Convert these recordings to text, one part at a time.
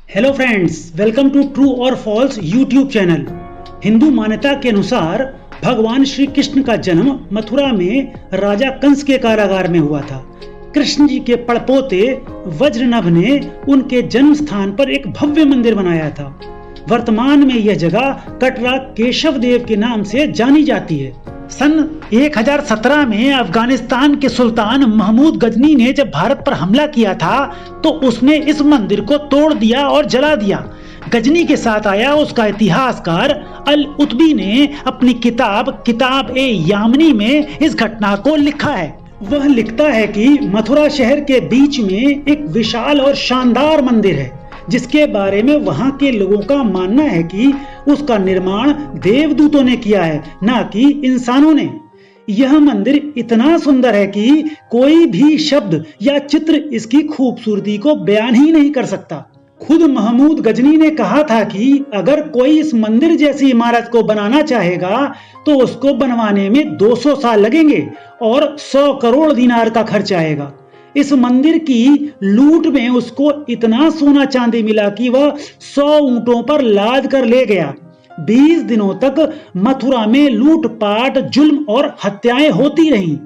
Hello friends, welcome to true और false YouTube channel. Hindu मान्यता के अनुसार भगवान श्री कृष्ण का जन्म मथुरा में राजा कंस के कारागार में हुआ था। कृष्ण जी के पड़पोते वज्रनभ ने उनके जन्म स्थान पर एक भव्य मंदिर बनाया था। वर्तमान में यह जगह कटरा केशव देव के नाम से जानी जाती है। सन 1017 में अफगानिस्तान के सुल्तान महमूद गजनी ने जब भारत पर हमला किया था तो उसने इस मंदिर को तोड़ दिया और जला दिया। गजनी के साथ आया उसका इतिहासकार अल उतबी ने अपनी किताब ए यामनी में इस घटना को लिखा है। वह लिखता है कि मथुरा शहर के बीच में एक विशाल और शानदार मंदिर है जिसके बारे में वहां के लोगों का मानना है कि उसका निर्माण देवदूतों ने किया है, ना कि इंसानों ने। यह मंदिर इतना सुंदर है कि कोई भी शब्द या चित्र इसकी खूबसूरती को बयान ही नहीं कर सकता। खुद महमूद गजनी ने कहा था कि अगर कोई इस मंदिर जैसी इमारत को बनाना चाहेगा तो उसको बनवाने में 200 साल लगेंगे और 100 करोड़ दिनार का खर्च आएगा। इस मंदिर की लूट में उसको इतना सोना चांदी मिला कि वह 100 ऊंटों पर लाद कर ले गया। 20 दिनों तक मथुरा में लूटपाट, जुल्म और हत्याएं होती रहीं।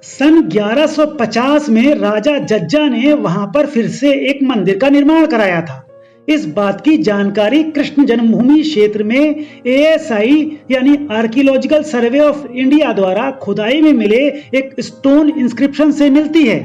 सन 1150 में राजा जज्जा ने वहां पर फिर से एक मंदिर का निर्माण कराया था। इस बात की जानकारी कृष्ण जन्मभूमि क्षेत्र में ASI यानी आर्कियोलॉजिकल सर्वे ऑफ इंडिया द्वारा खुदाई में मिले एक स्टोन इंस्क्रिप्शन से मिलती है।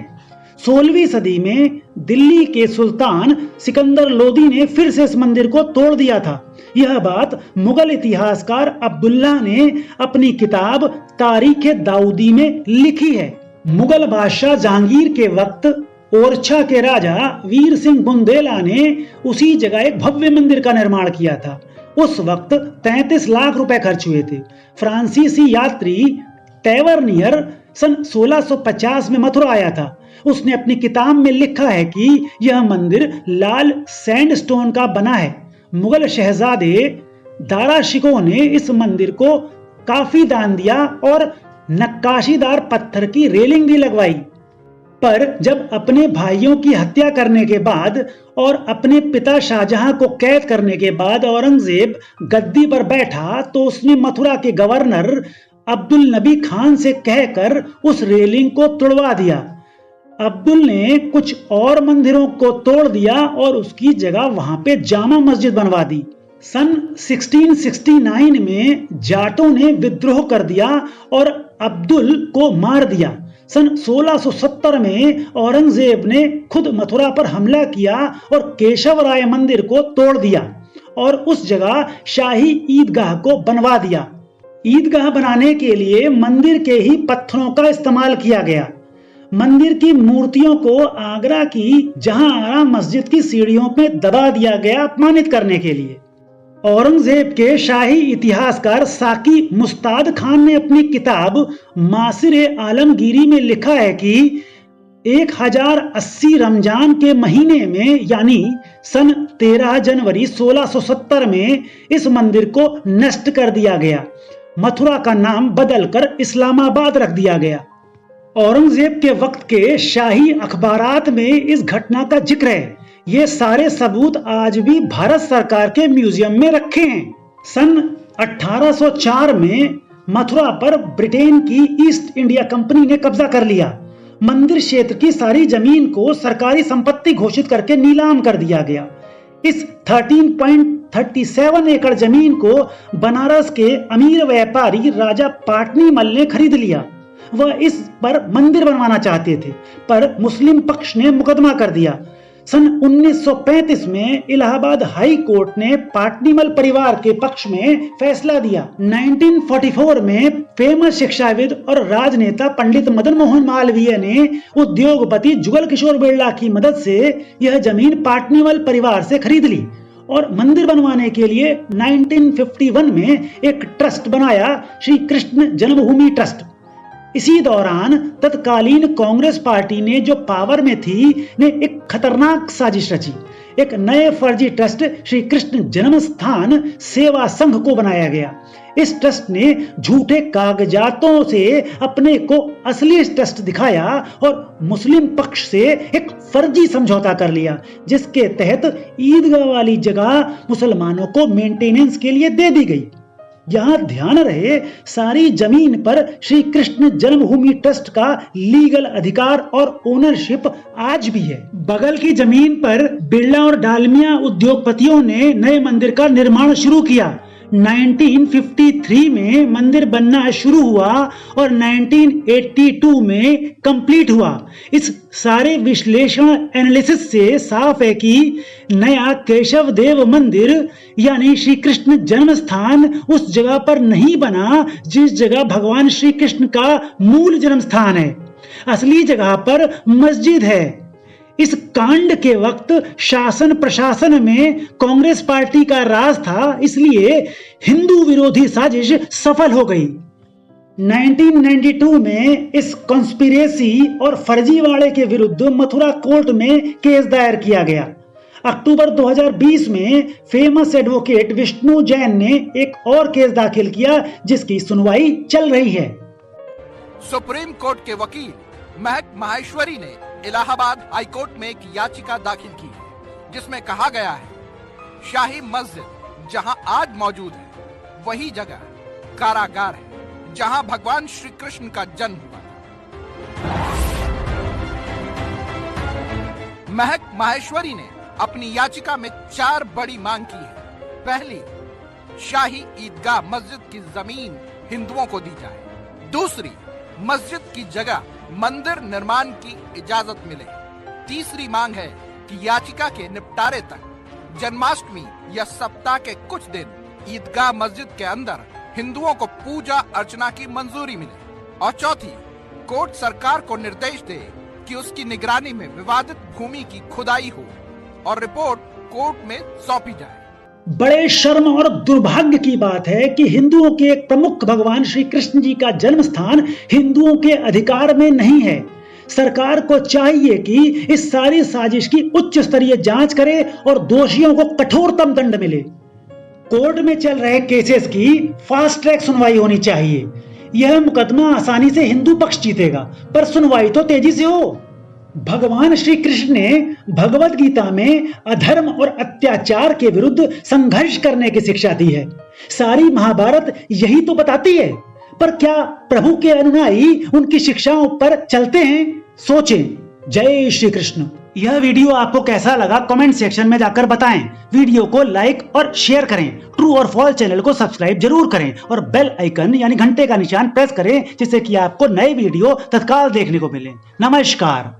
16वीं सदी में दिल्ली के सुल्तान सिकंदर लोदी ने फिर से इस मंदिर को तोड़ दिया था। यह बात मुगल इतिहासकार अब्दुल्ला ने अपनी किताब तारीख दाऊदी में लिखी है। मुगल बादशाह जहांगीर के वक्त ओरछा के राजा वीर सिंह बुंदेला ने उसी जगह एक भव्य मंदिर का निर्माण किया था। उस वक्त 33 लाख रुपए खर्च हुए थे। फ्रांसीसी यात्री टेवरनियर सन 1650 में मथुरा आया था। उसने अपनी किताब में लिखा है कि यह मंदिर लाल सैंडस्टोन का बना है। मुगल शहजादे दारा शिकोह ने इस मंदिर को काफी दान दिया और नक्काशीदार पत्थर की रेलिंग भी लगवाई। पर जब अपने भाइयों की हत्या करने के बाद और अपने पिता शाहजहां को कैद करने के बाद औरंगजेब गद्दी पर बैठा तो उसने मथुरा के गवर्नर अब्दुल नबी खान से कहकर उस रेलिंग को तोड़वा दिया। अब्दुल ने कुछ और मंदिरों को तोड़ दिया और उसकी जगह वहां पे जामा मस्जिद बनवा दी। सन 1669 में जाटों ने विद्रोह कर दिया और अब्दुल को मार दिया। सन 1670 में औरंगजेब ने खुद मथुरा पर हमला किया और केशवराय मंदिर को तोड़ दिया और उस जगह शाही ईदगाह को बनवा दिया। ईदगाह बनाने के लिए मंदिर के ही पत्थरों का इस्तेमाल किया गया। मंदिर की मूर्तियों को आगरा की जहांआरा मस्जिद की सीढ़ियों में दबा दिया गया अपमानित करने के लिए। औरंगजेब के शाही इतिहासकार साकी मुस्ताद खान ने अपनी किताब मासिर आलमगीरी में लिखा है कि 1080 रमजान के महीने में यानी सन 13 जनवरी 1670 में इस मंदिर को नष्ट कर दिया गया। मथुरा का नाम बदलकर इस्लामाबाद रख दिया गया। औरंगजेब के वक्त के शाही अखबारात में इस घटना का जिक्र है। ये सारे सबूत आज भी भारत सरकार के म्यूजियम में रखे हैं। सन 1804 में मथुरा पर ब्रिटेन की ईस्ट इंडिया कंपनी ने कब्जा कर लिया। मंदिर क्षेत्र की सारी जमीन को सरकारी संपत्ति घोषित करके नीलाम कर दिया गया। इस 13.37 एकड़ जमीन को बनारस के अमीर व्यापारी राजा पाटनीमल ने खरीद लिया। वह इस पर मंदिर बनवाना चाहते थे पर मुस्लिम पक्ष ने मुकदमा कर दिया। सन 1935 में इलाहाबाद हाई कोर्ट ने पाटनीमल परिवार के पक्ष में फैसला दिया। 1944 में फेमस शिक्षाविद और राजनेता पंडित मदन मोहन मालवीय ने उद्योगपति जुगल किशोर बिरला की मदद से यह जमीन पाटनीमल परिवार से खरीद ली और मंदिर बनवाने के लिए 1951 में एक ट्रस्ट बनाया, श्री कृष्ण जन्मभूमि ट्रस्ट। इसी दौरान तत्कालीन कांग्रेस पार्टी ने जो पावर में थी ने एक खतरनाक साजिश रची। एक नए फर्जी ट्रस्ट श्री कृष्ण जन्म स्थान सेवा संघ को बनाया गया। इस ट्रस्ट ने झूठे कागजातों से अपने को असली ट्रस्ट दिखाया और मुस्लिम पक्ष से एक फर्जी समझौता कर लिया, जिसके तहत ईदगाह वाली जगह मुसलमानों को मेंटेनेंस के लिए दे दी गई। यहां ध्यान रहे, सारी जमीन पर श्री कृष्ण जन्मभूमि ट्रस्ट का लीगल अधिकार और ओनरशिप आज भी है। बगल की जमीन पर बिरला और डालमिया उद्योगपतियों ने नए मंदिर का निर्माण शुरू किया। 1953 में मंदिर बनना शुरू हुआ और 1982 में कंप्लीट हुआ। इस सारे विश्लेषण एनालिसिस से साफ है कि नया केशव देव मंदिर यानी श्री कृष्ण जन्म स्थान उस जगह पर नहीं बना जिस जगह भगवान श्री कृष्ण का मूल जन्म स्थान है। असली जगह पर मस्जिद है। इस कांड के वक्त शासन प्रशासन में कांग्रेस पार्टी का राज था, इसलिए हिंदू विरोधी साजिश सफल हो गई। 1992 में इस कॉन्स्पिरेसी और फर्जीवाड़े के विरुद्ध मथुरा कोर्ट में केस दायर किया गया। अक्टूबर 2020 में फेमस एडवोकेट विष्णु जैन ने एक और केस दाखिल किया, जिसकी सुनवाई चल रही है। सुप्रीम कोर्ट के वकील महक माहेश्वरी ने इलाहाबाद हाईकोर्ट में एक याचिका दाखिल की है, जिसमें कहा गया है शाही मस्जिद जहां आज मौजूद है वही जगह कारागार है जहां भगवान श्री कृष्ण का जन्म हुआ था। महक माहेश्वरी ने अपनी याचिका में 4 बड़ी मांग की है। पहली, शाही ईदगाह मस्जिद की जमीन हिंदुओं को दी जाए। दूसरी, मस्जिद की जगह मंदिर निर्माण की इजाजत मिले। तीसरी मांग है कि याचिका के निपटारे तक जन्माष्टमी या सप्ताह के कुछ दिन ईदगाह मस्जिद के अंदर हिंदुओं को पूजा अर्चना की मंजूरी मिले। और चौथी, कोर्ट सरकार को निर्देश दे कि उसकी निगरानी में विवादित भूमि की खुदाई हो और रिपोर्ट कोर्ट में सौंपी जाए। बड़े शर्म और दुर्भाग्य की बात है कि हिंदुओं के एक प्रमुख भगवान श्री कृष्ण जी का जन्म स्थान हिंदुओं के अधिकार में नहीं है। सरकार को चाहिए कि इस सारी साजिश की उच्च स्तरीय जांच करे और दोषियों को कठोरतम दंड मिले। कोर्ट में चल रहे केसेस की फास्ट ट्रैक सुनवाई होनी चाहिए। यह मुकदमा आसानी से हिंदू पक्ष जीतेगा, पर सुनवाई तो तेजी से हो। भगवान श्री कृष्ण ने भगवत गीता में अधर्म और अत्याचार के विरुद्ध संघर्ष करने की शिक्षा दी है। सारी महाभारत यही तो बताती है, पर क्या प्रभु के अनुयायी उनकी शिक्षाओं पर चलते हैं? सोचें। जय श्री कृष्ण। यह वीडियो आपको कैसा लगा कमेंट सेक्शन में जाकर बताएं। वीडियो को लाइक और शेयर करें। ट्रू और फॉल्स चैनल को सब्सक्राइब जरूर करें और बेल आइकन यानी घंटे का निशान प्रेस करें, जिससे कि आपको नए वीडियो तत्काल देखने को मिले। नमस्कार।